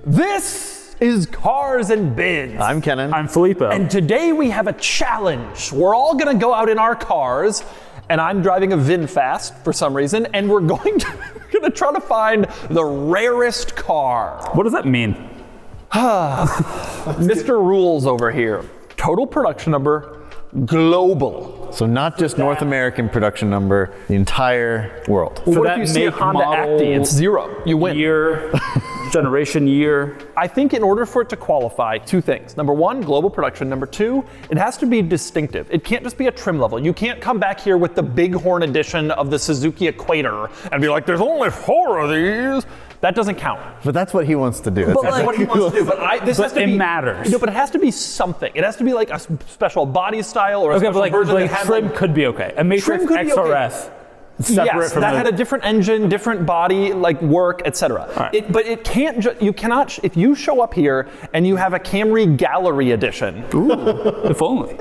This is Cars and Bids. I'm Kennan. I'm Filippo. And today we have a challenge. We're all gonna go out in our cars, and I'm driving a VinFast for some reason, and we're gonna try to find the rarest car. What does that mean? Mr. Rules over here. Total production number, global. So not just North American production number, the entire world. Well, So what that if you see a make, Honda model, Acti? It's 0. You win. Year, generation year. I think in order for it to qualify, two things. Number one, global production. Number two, it has to be distinctive. It can't just be a trim level. You can't come back here with the Bighorn edition of the Suzuki Equator and be like, there's only 4 of these. That doesn't count. But that's what he wants to do. That's what he wants to do. But this has to it be, matters. No, but it has to be something. It has to be like a special body style or a Okay, special but version like that has trim could be okay. A Matrix could be okay. XRS. Separate yes, from that had a different engine, different body, like work, etc. Right. But it can't. You cannot. If you show up here and you have a Camry Gallery edition, If only.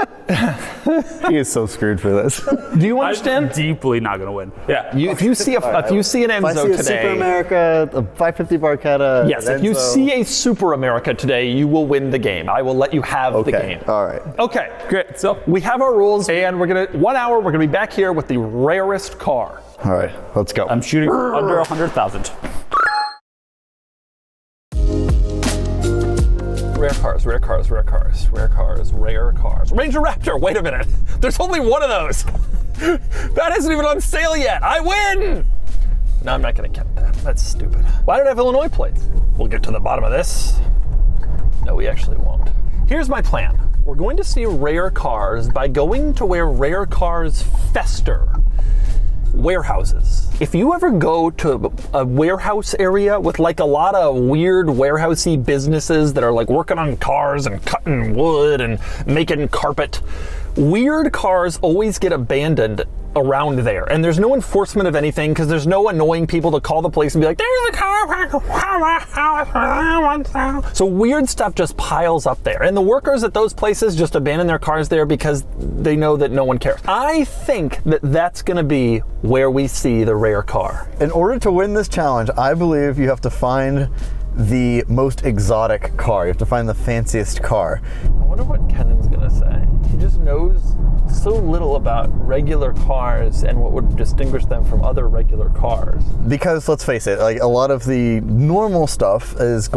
He is so screwed for this. do you understand? I'm deeply not gonna win. Yeah. If you see an If I Enzo see a today, Super America, a 550 Barchetta, yes, an if you Enzo- see a Super America today, you will win the game. I will let you have the game. All right. Okay, Great. So we have our rules, and we're gonna 1 hour. We're gonna be back here with the rarest car. All right. Let's go. I'm shooting for under 100,000. Rare cars, rare cars, rare cars, rare cars, rare cars. Ranger Raptor, wait a minute. There's only one of those. That isn't even on sale yet. I win! No, I'm not gonna count that. That's stupid. Why don't I have Illinois plates? We'll get to the bottom of this. No, we actually won't. Here's my plan. We're going to see rare cars by going to where rare cars fester. Warehouses. If you ever go to a warehouse area with like a lot of weird warehousey businesses that are like working on cars and cutting wood and making carpet, weird cars always get abandoned around there. And there's no enforcement of anything because there's no annoying people to call the place and be like, there's a car. So weird stuff just piles up there. And the workers at those places just abandon their cars there because they know that no one cares. I think that that's going to be where we see the rare car. In order to win this challenge, I believe you have to find the most exotic car. You have to find the fanciest car. I wonder what Kennan's going to say. He just knows so little about regular cars and what would distinguish them from other regular cars. Because let's face it, like a lot of the normal stuff is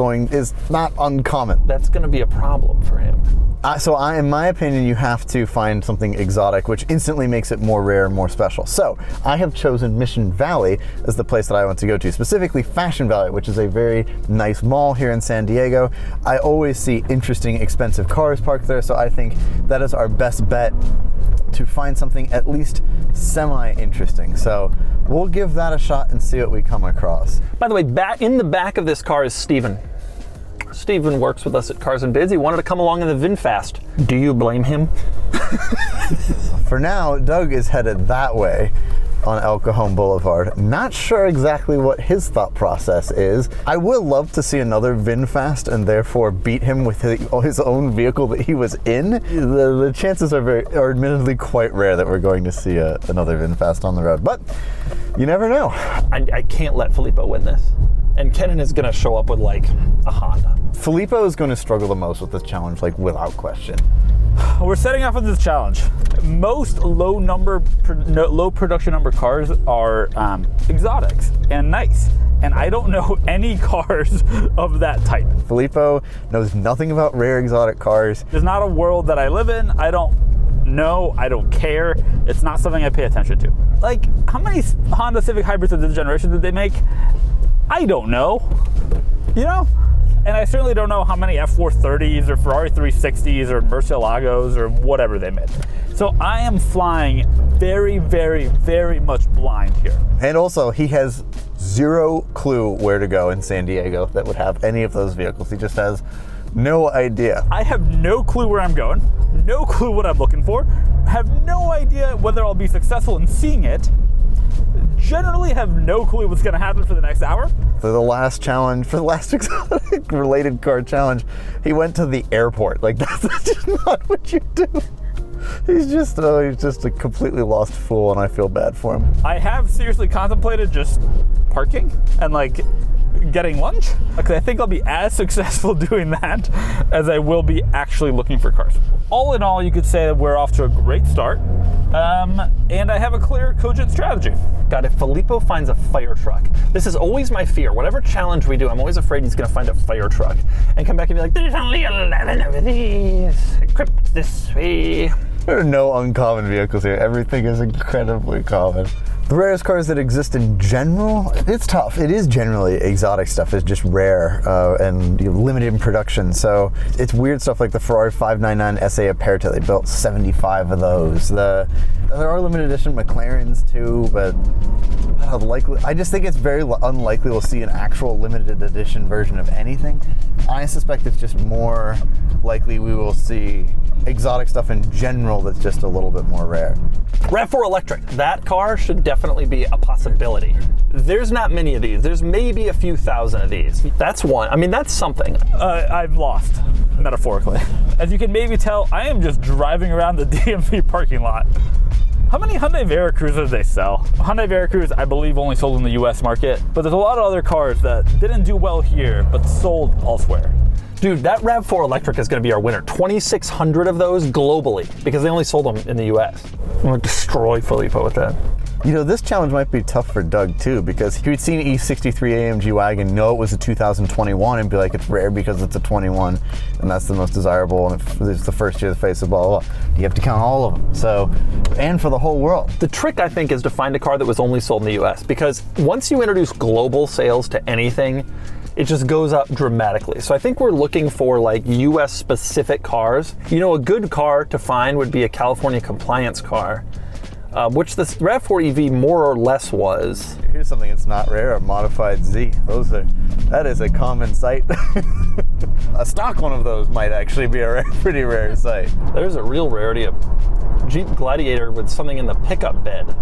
not uncommon. That's going to be a problem for him. In my opinion, you have to find something exotic, which instantly makes it more rare and more special. So I have chosen Mission Valley as the place that I want to go to, specifically Fashion Valley, which is a very nice mall here in San Diego. I always see interesting, expensive cars parked there, so I think that is our best bet to find something at least semi-interesting. So we'll give that a shot and see what we come across. By the way, in the back of this car is Steven. Steven works with us at Cars and Bids. He wanted to come along in the VinFast. Do you blame him? For now, Doug is headed that way on El Cajon Boulevard. Not sure exactly what his thought process is. I would love to see another VinFast and therefore beat him with his own vehicle that he was in. The chances are admittedly quite rare that we're going to see another VinFast on the road, but you never know. I can't let Filippo win this. And Kennan is going to show up with like a Honda. Filippo is going to struggle the most with this challenge, like without question. We're setting off with this challenge. Most low production number cars are exotics and nice. And I don't know any cars of that type. Filippo knows nothing about rare exotic cars. There's not a world that I live in. I don't know. I don't care. It's not something I pay attention to. Like, how many Honda Civic hybrids of this generation did they make? I don't know. You know? And I certainly don't know how many F430s or Ferrari 360s or Murcielagos or whatever they made. So I am flying very, very, very much blind here. And also, he has zero clue where to go in San Diego that would have any of those vehicles. He just has no idea. I have no clue where I'm going, no clue what I'm looking for, have no idea whether I'll be successful in seeing it, generally have no clue what's going to happen for the next hour. For the last exotic related car challenge, he went to the airport. Like, that's just not what you do. He's just a completely lost fool, and I feel bad for him. I have seriously contemplated just parking and like getting lunch, because I think I'll be as successful doing that as I will be actually looking for cars. All in all, you could say that we're off to a great start, and I have a clear, cogent strategy. God, if Filippo finds a fire truck, this is always my fear. Whatever challenge we do, I'm always afraid he's going to find a fire truck and come back and be like, there's only 11 of these, equipped this way. There are no uncommon vehicles here. Everything is incredibly common. The rarest cars that exist in general, it's tough. It is generally exotic stuff. It's just rare and limited in production. So it's weird stuff like the Ferrari 599 SA Aperta. They built 75 of those. There are limited edition McLarens too, but I just think it's very unlikely we'll see an actual limited edition version of anything. I suspect it's just more likely we will see exotic stuff in general that's just a little bit more rare. RAV4 electric, that car should definitely be a possibility. There's not many of these. There's maybe a few thousand of these. That's one. I mean, that's something. I've lost, metaphorically. As you can maybe tell, I am just driving around the DMV parking lot. How many Hyundai Veracruzes did they sell? Hyundai Veracruz, I believe, only sold in the US market, but there's a lot of other cars that didn't do well here, but sold elsewhere. Dude, that RAV4 electric is going to be our winner. 2,600 of those globally, because they only sold them in the US. I'm going to destroy Filippo with that. You know, this challenge might be tough for Doug too, because if you'd seen an E63 AMG wagon, know it was a 2021 and be like, it's rare because it's a 21 and that's the most desirable and it's the first year of the face of blah, blah, blah. You have to count all of them. So, and for the whole world. The trick, I think, is to find a car that was only sold in the US, because once you introduce global sales to anything, it just goes up dramatically. So I think we're looking for like US specific cars. You know, a good car to find would be a California compliance car. Which this RAV4 EV more or less was. Here's something that's not rare, a modified Z. That is a common sight. A stock one of those might actually be a pretty rare sight. There's a real rarity, a Jeep Gladiator with something in the pickup bed.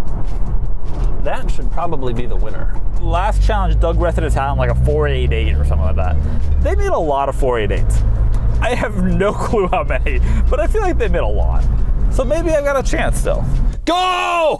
That should probably be the winner. Last challenge, Doug rested his hat on like a 488 or something like that. They made a lot of 488s. I have no clue how many, but I feel like they made a lot. So maybe I've got a chance still. Go!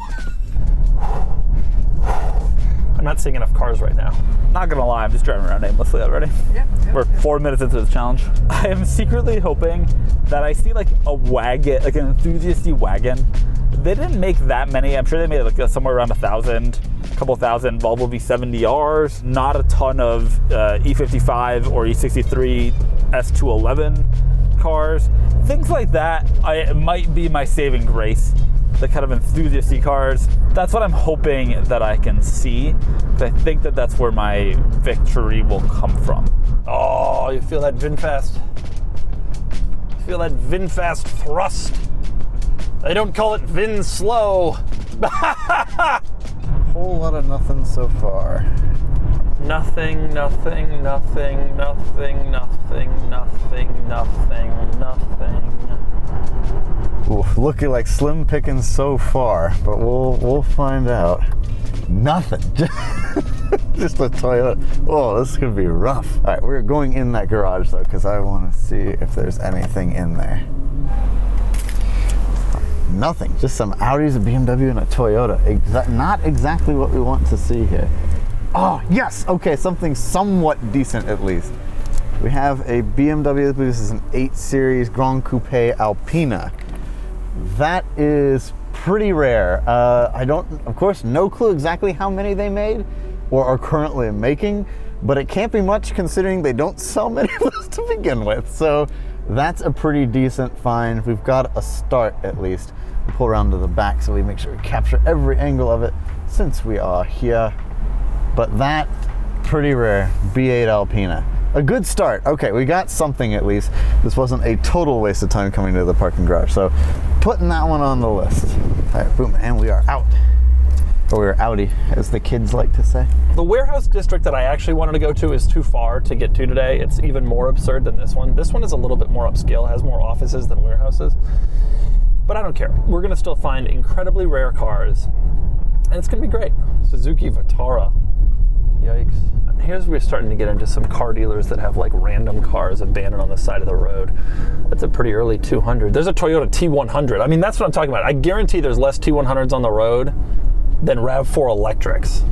I'm not seeing enough cars right now. Not gonna lie, I'm just driving around aimlessly already. Yeah. We're 4 minutes into the challenge. I am secretly hoping that I see like a wagon, like an enthusiasty wagon. They didn't make that many. I'm sure they made like somewhere around 1,000, a couple thousand Volvo V70Rs. Not a ton of E55 or E63 S211 cars. Things like that it might be my saving grace. The kind of enthusiasty cars. That's what I'm hoping that I can see, because I think that that's where my victory will come from. Oh, you feel that VinFast? You feel that VinFast thrust? They don't call it Vin slow. Whole lot of nothing so far. Nothing, nothing, nothing, nothing, nothing, nothing, nothing, nothing. Oof, looking like slim pickings so far, but we'll find out. Nothing. Just a Toyota. Oh, this could be rough. All right, we're going in that garage though, because I want to see if there's anything in there. Nothing. Just some Audis, a BMW, and a Toyota. Not exactly what we want to see here. Oh, yes! Okay, something somewhat decent at least. We have a BMW, I believe this is an 8 Series Grand Coupe Alpina. That is pretty rare. I don't, of course, no clue exactly how many they made or are currently making, but it can't be much considering they don't sell many of those to begin with. So that's a pretty decent find. We've got a start at least. We'll pull around to the back so we make sure we capture every angle of it since we are here. But that, pretty rare, B8 Alpina. A good start. Okay, we got something at least. This wasn't a total waste of time coming to the parking garage. So putting that one on the list. All right, boom, and we are out. Or we're outie, as the kids like to say. The warehouse district that I actually wanted to go to is too far to get to today. It's even more absurd than this one. This one is a little bit more upscale, has more offices than warehouses. But I don't care. We're gonna still find incredibly rare cars. And it's gonna be great. Suzuki Vitara. Yikes. Here's where we're starting to get into some car dealers that have like random cars abandoned on the side of the road. That's a pretty early 200. There's a Toyota T100. I mean, that's what I'm talking about. I guarantee there's less T100s on the road than RAV4 electrics.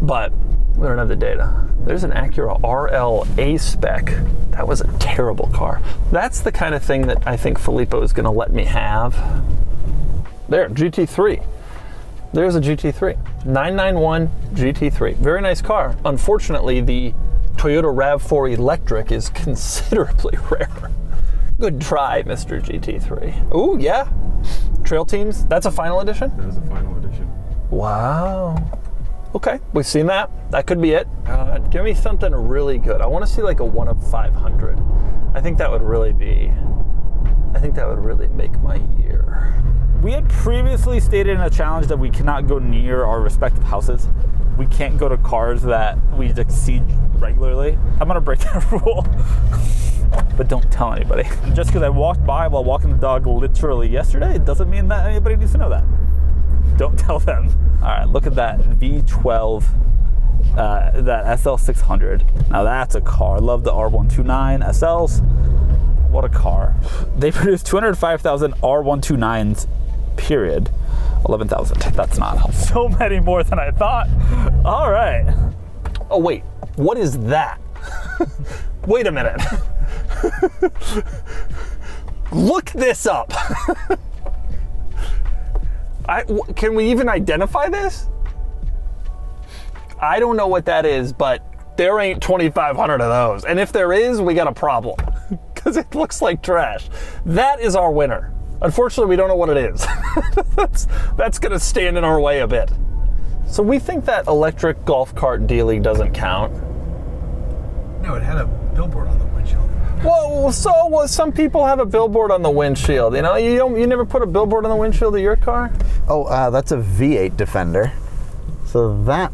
But We don't have the data. There's an Acura RL A-Spec. That was a terrible car. That's the kind of thing that I think Filippo is going to let me have. There, GT3. There's a GT3. 991 GT3. Very nice car. Unfortunately, the Toyota RAV4 electric is considerably rare. Good try, Mr. GT3. Ooh, yeah. Trail Teams. That's a final edition? That is a final edition. Wow. Okay, we've seen that. That could be it. Give me something really good. I want to see like a 1 of 500. I think that would really make my year. We had previously stated in a challenge that we cannot go near our respective houses. We can't go to cars that we exceed regularly. I'm gonna break that rule. But don't tell anybody. Just because I walked by while walking the dog literally yesterday, it doesn't mean that anybody needs to know that. Don't tell them. All right, look at that V12, that SL600. Now that's a car. Love the R129 SLs. What a car. They produced 205,000 R129s, period. 11,000. That's not so many more than I thought. All right. Oh, wait. What is that? Wait a minute. Look this up. Can we even identify this? I don't know what that is, but there ain't 2,500 of those. And if there is, we got a problem because it looks like trash. That is our winner. Unfortunately, we don't know what it is. That's going to stand in our way a bit. So we think that electric golf cart dealing doesn't count. No, it had a billboard on the windshield. Well, so some people have a billboard on the windshield. You know, you never put a billboard on the windshield of your car? Oh, that's a V8 Defender. So that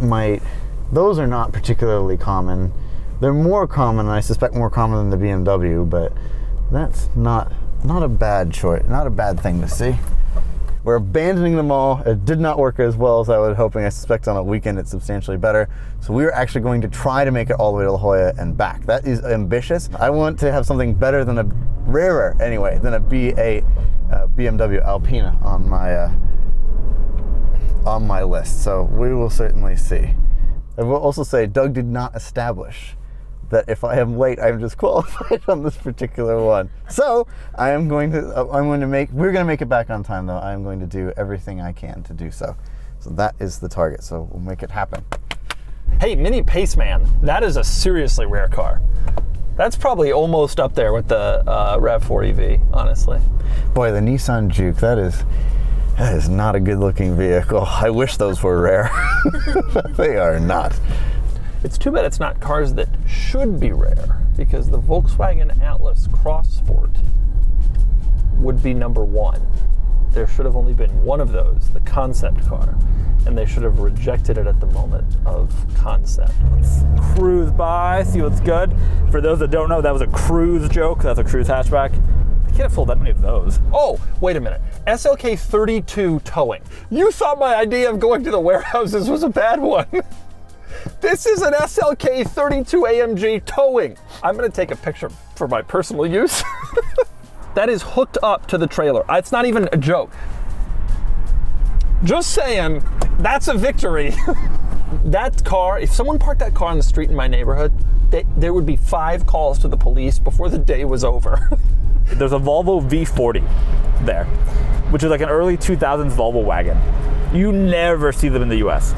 those are not particularly common. They're more common, and I suspect more common than the BMW, but that's not a bad choice, not a bad thing to see. We're abandoning them all. It did not work as well as I was hoping. I suspect on a weekend it's substantially better. So we're actually going to try to make it all the way to La Jolla and back. That is ambitious. I want to have something better than rarer anyway, than a BMW Alpina on my list. So we will certainly see. I will also say Doug did not establish that if I am late, I'm disqualified on this particular one. So we're going to make it back on time though. I'm going to do everything I can to do so. So that is the target. So we'll make it happen. Hey, Mini Paceman. That is a seriously rare car. That's probably almost up there with the RAV4 EV, honestly. Boy, the Nissan Juke, that is not a good looking vehicle. I wish those were rare. They are not. It's too bad it's not cars that should be rare, because the Volkswagen Atlas Cross Sport would be number one. There should have only been one of those, the concept car, and they should have rejected it at the moment of concept. Let's cruise by, see what's good. For those that don't know, that was a cruise joke. That's a cruise hatchback. I can't afford that many of those. Oh, wait a minute. SLK 32 towing. You thought my idea of going to the warehouses was a bad one. This is an SLK 32 AMG towing. I'm gonna take a picture for my personal use. That is hooked up to the trailer. It's not even a joke. Just saying, that's a victory. That car, if someone parked that car on the street in my neighborhood, there would be 5 calls to the police before the day was over. There's a Volvo V40 there, which is like an early 2000s Volvo wagon. You never see them in the US.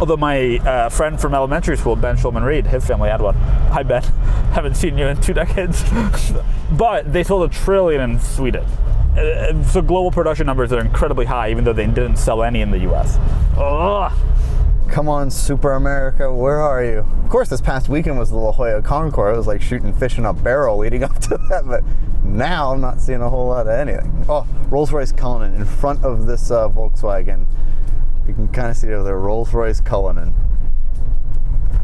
Although my friend from elementary school, Ben Schulman Reed, his family had one. Hi, Ben. Haven't seen you in 2 decades. But they sold 1 trillion in Sweden. So global production numbers are incredibly high, even though they didn't sell any in the US. Ugh. Come on, Super America, where are you? Of course, this past weekend was the La Jolla Concours. It was like shooting fish in a barrel leading up to that, but now I'm not seeing a whole lot of anything. Oh, Rolls-Royce Cullinan in front of this Volkswagen. You can kind of see it over there, Rolls-Royce Cullinan.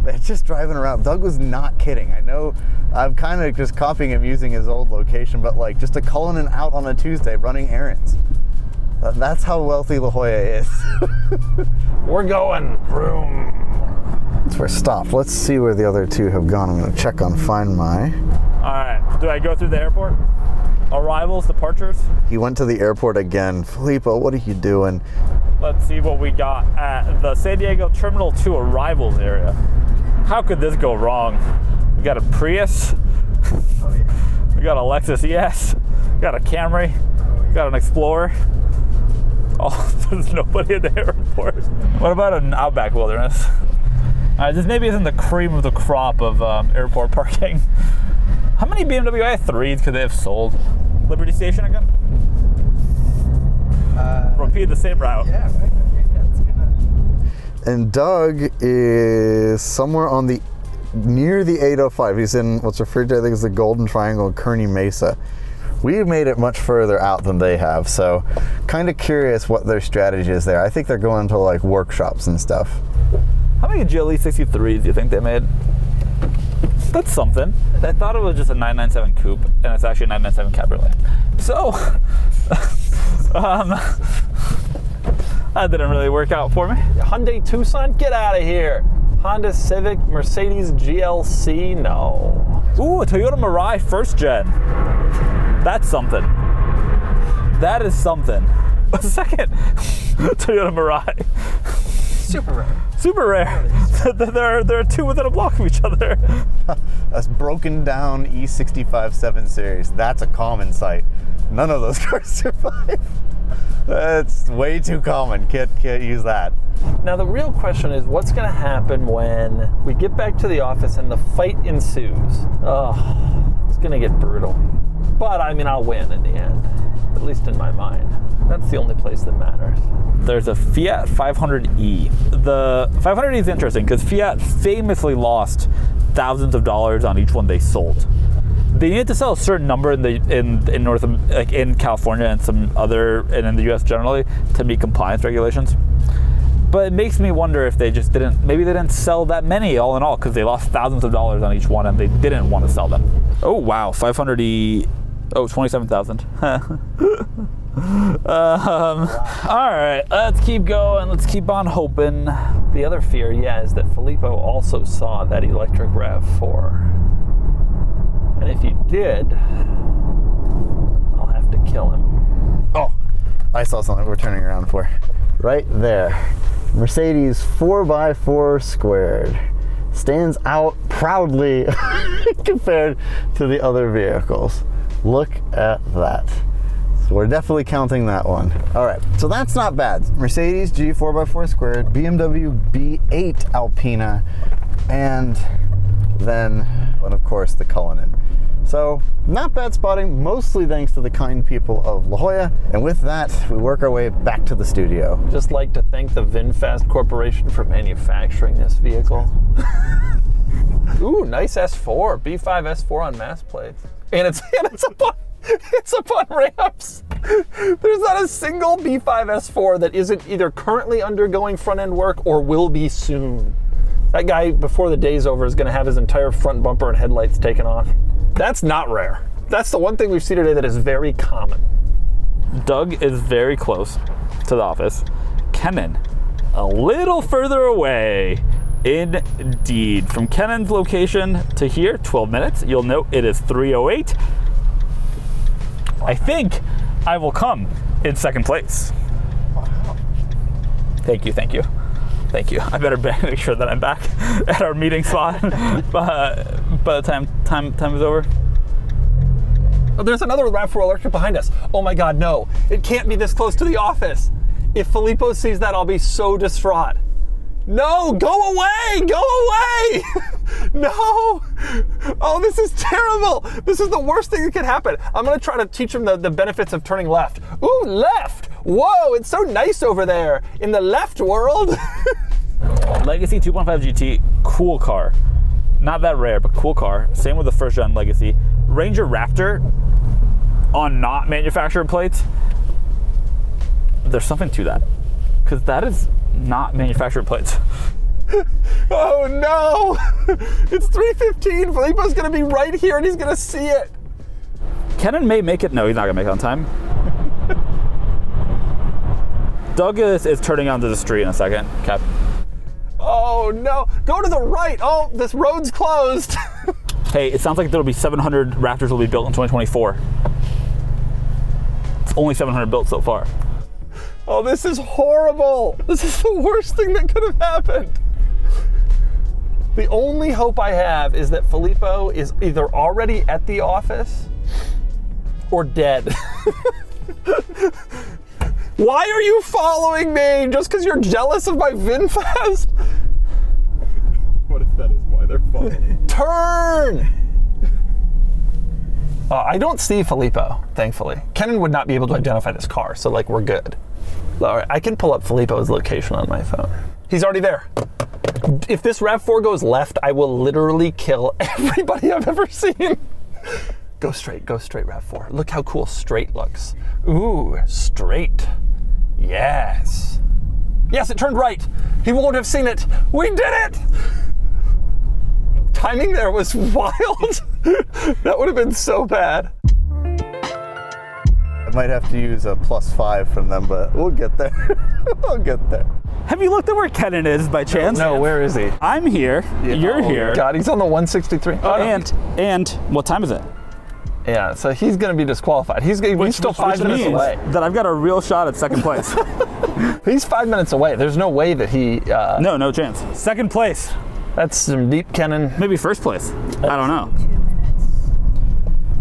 They're just driving around. Doug was not kidding. I know I'm kind of just copying him using his old location, but like just a Cullinan out on a Tuesday running errands. That's how wealthy La Jolla is. We're going. Vroom. So we're stopped. Let's see where the other two have gone. I'm going to check on Find My. All right, do I go through the airport? arrivals, departures. He went to the airport again. Filippo, what are you doing? Let's see what we got at the San Diego Terminal 2 arrivals area. How could this go wrong? We got a Prius. Oh, yeah. We got a Lexus ES. We got a Camry. We got an Explorer. Oh, there's nobody at the airport. What about an Outback Wilderness? This maybe isn't the cream of the crop of airport parking. How many BMW i3s could they have sold? Liberty Station again? Repeat the same route. Yeah, right. That's gonna. And Doug is somewhere on the near the 805. He's in what's referred to, I think, as the Golden Triangle in Kearney Mesa. We've made it much further out than they have, so kind of curious what their strategy is there. I think they're going to like workshops and stuff. How many GLE 63s do you think they made? That's something. I thought it was just a 997 coupe, and it's actually a 997 cabriolet. So, that didn't really work out for me. Hyundai Tucson, get out of here. Honda Civic, Mercedes GLC, no. Ooh, a Toyota Mirai first gen. That's something. That is something. A second Toyota Mirai. Super rare. Super rare. There are two within a block of each other. A broken down E65 7 Series. That's a common sight. None of those cars survive. That's way too common. Can't use that. Now the real question is, what's going to happen when we get back to the office and the fight ensues? Oh, it's going to get brutal. But I mean, I'll win in the end, at least in my mind. That's the only place that matters. There's a Fiat 500e. The 500e is interesting because Fiat famously lost thousands of dollars on each one they sold. They needed to sell a certain number in North, like in California and some other, and in the U.S. generally, to meet compliance regulations. But it makes me wonder if they just didn't, maybe they didn't sell that many all in all because they lost thousands of dollars on each one and they didn't want to sell them. Oh wow, 500e, oh, 27,000. All right, let's keep going. Let's keep on hoping. The other fear, yeah, is that Filippo also saw that electric RAV4. And if he did, I'll have to kill him. Oh, I saw something we're turning around for. Right there. Mercedes 4x4 squared. Stands out proudly compared to the other vehicles. Look at that. So we're definitely counting that one. All right, so that's not bad. Mercedes G 4x4 squared, BMW B8 Alpina, and then, of course, the Cullinan. So, not bad spotting, mostly thanks to the kind people of La Jolla. And with that, we work our way back to the studio. Just like to thank the VinFast Corporation for manufacturing this vehicle. Ooh, nice S4, B5 S4 on mass plates. And it's up on ramps. There's not a single B5 S4 that isn't either currently undergoing front-end work or will be soon. That guy, before the day's over, is going to have his entire front bumper and headlights taken off. That's not rare. That's the one thing we've seen today that is very common. Doug is very close to the office. Kennan, a little further away. Indeed. From Kennan's location to here, 12 minutes. You'll note it is 3:08. I think I will come in second place. Wow. Thank you. I better make sure that I'm back at our meeting spot by the time is over. Oh, there's another RAV4 electric behind us. Oh my God, no. It can't be this close to the office. If Filippo sees that, I'll be so distraught. No, go away, go away. No. Oh, this is terrible. This is the worst thing that could happen. I'm gonna try to teach him the benefits of turning left. Ooh, left. Whoa, it's so nice over there in the left world. Legacy 2.5 GT, cool car. Not that rare, but cool car. Same with the first gen Legacy. Ranger Raptor on not manufacturer plates. There's something to that, because that is not manufacturer plates. Oh no! It's 3:15. Filippo's gonna be right here and he's gonna see it. Kennan may make it. No, he's not gonna make it on time. Doug is turning onto the street in a second, Cap. Oh no! Go to the right! Oh, this road's closed! Hey, it sounds like there'll be 700 Raptors will be built in 2024. It's only 700 built so far. Oh, this is horrible. This is the worst thing that could have happened. The only hope I have is that Filippo is either already at the office or dead. Why are you following me? Just because you're jealous of my VinFast? What if that is why they're following? Turn! I don't see Filippo, thankfully. Kennan would not be able to identify this car, so like we're good. All right, I can pull up Filippo's location on my phone. He's already there. If this RAV4 goes left, I will literally kill everybody I've ever seen. Go straight, RAV4. Look how cool straight looks. Ooh, straight. Yes. Yes, it turned right. He won't have seen it. We did it! Timing there was wild. That would have been so bad. I might have to use a +5 from them, but we'll get there. We'll get there. Have you looked at where Kennan is by chance? No, where is he? I'm here. You're here. God, he's on the 163. Oh, no. And what time is it? Yeah, so he's going to be disqualified. He's still 5 minutes away. That I've got a real shot at second place. He's 5 minutes away. There's no way that he... No chance. Second place. That's some deep Kennan. Maybe first place. I don't know.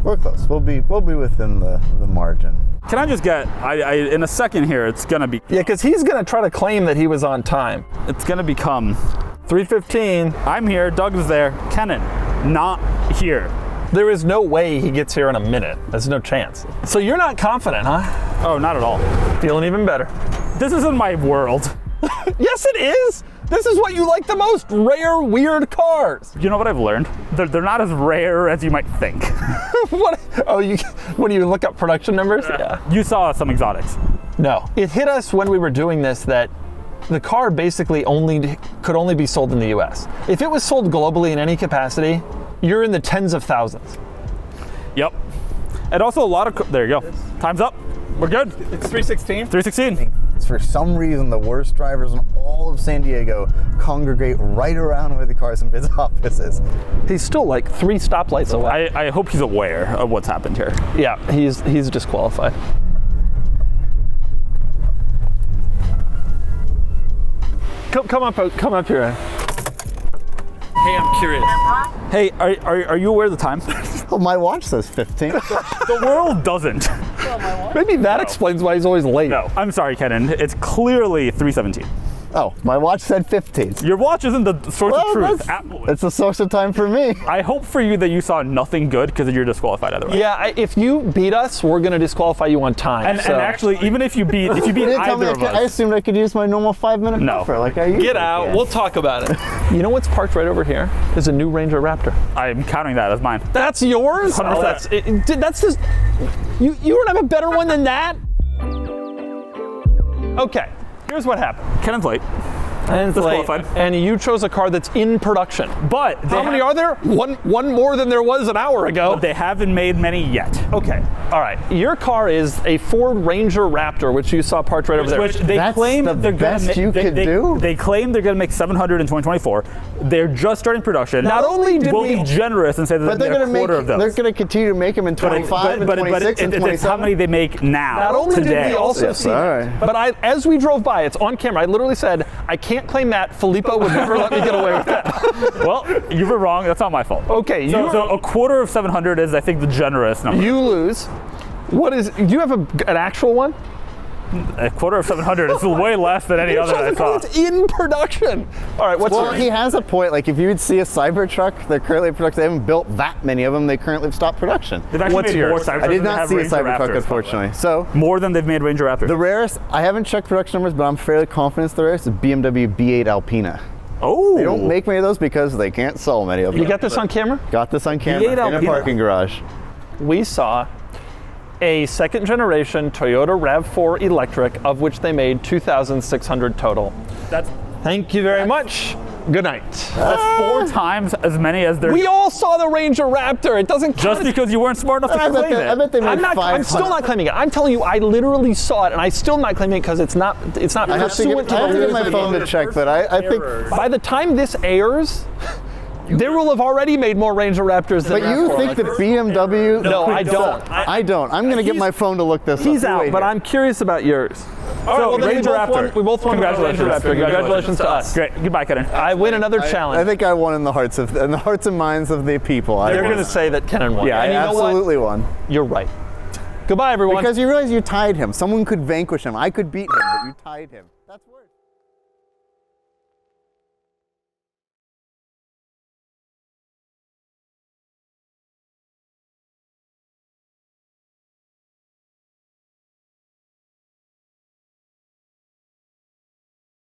We're close. We'll be within the margin. Can I just get, in a second here, it's gonna be... Yeah, because he's going to try to claim that he was on time. It's gonna become... 3:15. I'm here, Doug is there, Kennan, not here. There is no way he gets here in a minute. There's no chance. So you're not confident, huh? Oh, not at all. Feeling even better. This isn't my world. Yes, it is! This is what you like the most, rare, weird cars. You know what I've learned? They're not as rare as you might think. What? Oh, when you look up production numbers? Yeah. You saw some exotics. No. It hit us when we were doing this that the car basically could only be sold in the US. If it was sold globally in any capacity, you're in the tens of thousands. Yep. And also a lot of, there you go. Time's up. We're good. It's 3:16? 3:16. For some reason, the worst drivers in all of San Diego congregate right around where the Carson's office is. He's still like 3 stoplights away. I hope he's aware of what's happened here. Yeah, he's disqualified. Come up here. Hey, I'm curious. Hey, are you aware of the time? Oh, my watch says 15. The world doesn't. Maybe that explains why he's always late. No, I'm sorry, Kennan. It's clearly 3:17. Oh, my watch said 15. Your watch isn't the source of truth. It's a source of time for me. I hope for you that you saw nothing good because you're disqualified otherwise. Yeah, if you beat us, we're going to disqualify you on time. And actually, even if you beat either of us, I assumed I could use my normal 5-minute buffer like I usually Get out. can. We'll talk about it. You know what's parked right over here? Is a new Ranger Raptor. I'm counting that as mine. That's yours? 100%. Oh, that's just... You don't have a better one than that? Okay, here's what happened. Kennan's late. And disqualified. And you chose a car that's in production. But how many are there? One more than there was an hour ago. But they haven't made many yet. Okay. All right. Your car is a Ford Ranger Raptor, which you saw parked right over there. Which they That's claim the they're best gonna you could do? They claim they're going to make 700 in 2024. They're just starting production. Not only did we'll we be generous and say that But they're a quarter of those. They're going to continue to make them in 25 and 26 and 27. It's how many they make now. Not only today. did we also see that, but as we drove by, it's on camera, I literally said, I can't claim that. Filippo would never let me get away with that. Well, you were wrong. That's not my fault. Okay. So a quarter of 700 is, I think, the generous number. You lose. Do you have an actual one? A quarter of 700 is way less than any other I saw. It's in production. All right, what's yours? He has a point. Like, if you would see a Cybertruck, they're currently in production. They haven't built that many of them. They currently have stopped production. They've actually What's made yours? more Cybertrucks I did than not have see a Ranger Cybertruck, Raptors, unfortunately. So more than they've made Ranger Raptors. the rarest, I haven't checked production numbers, but I'm fairly confident it's the rarest, is BMW B8 Alpina. Oh. They don't make many of those because they can't sell many of them. You got this on camera? Got this on camera B8 in a Alpina. parking garage. We saw a second generation Toyota RAV4 electric, of which they made 2,600 total. Thank you very much. Good night. That's 4 times as many as there. We all saw the Ranger Raptor. It doesn't count. Just because you weren't smart enough to claim I it. bet they made I'm still not claiming it. I'm telling you, I literally saw it, and I still not claiming it because it's not I have to pursuant get, I have to the get my phone to check, but I think By the time this airs, They will have already made more Ranger Raptors than But you RAV4 think that electric. BMW? No, I don't. I don't. I'm gonna get my phone to look this up. He's You out, wait but here. I'm curious about yours. So, well, then Ranger Raptor. we both won the Congratulations. Ranger Raptor. Congratulations to us. Great. Goodbye, Kennan. I win another challenge. I think I won in the hearts and minds of the people. They're going to say that Kennan won. Yeah, and I you know what? absolutely won. You're right. Goodbye, everyone. Because you realize you tied him. Someone could vanquish him. I could beat him, but you tied him. That's worse.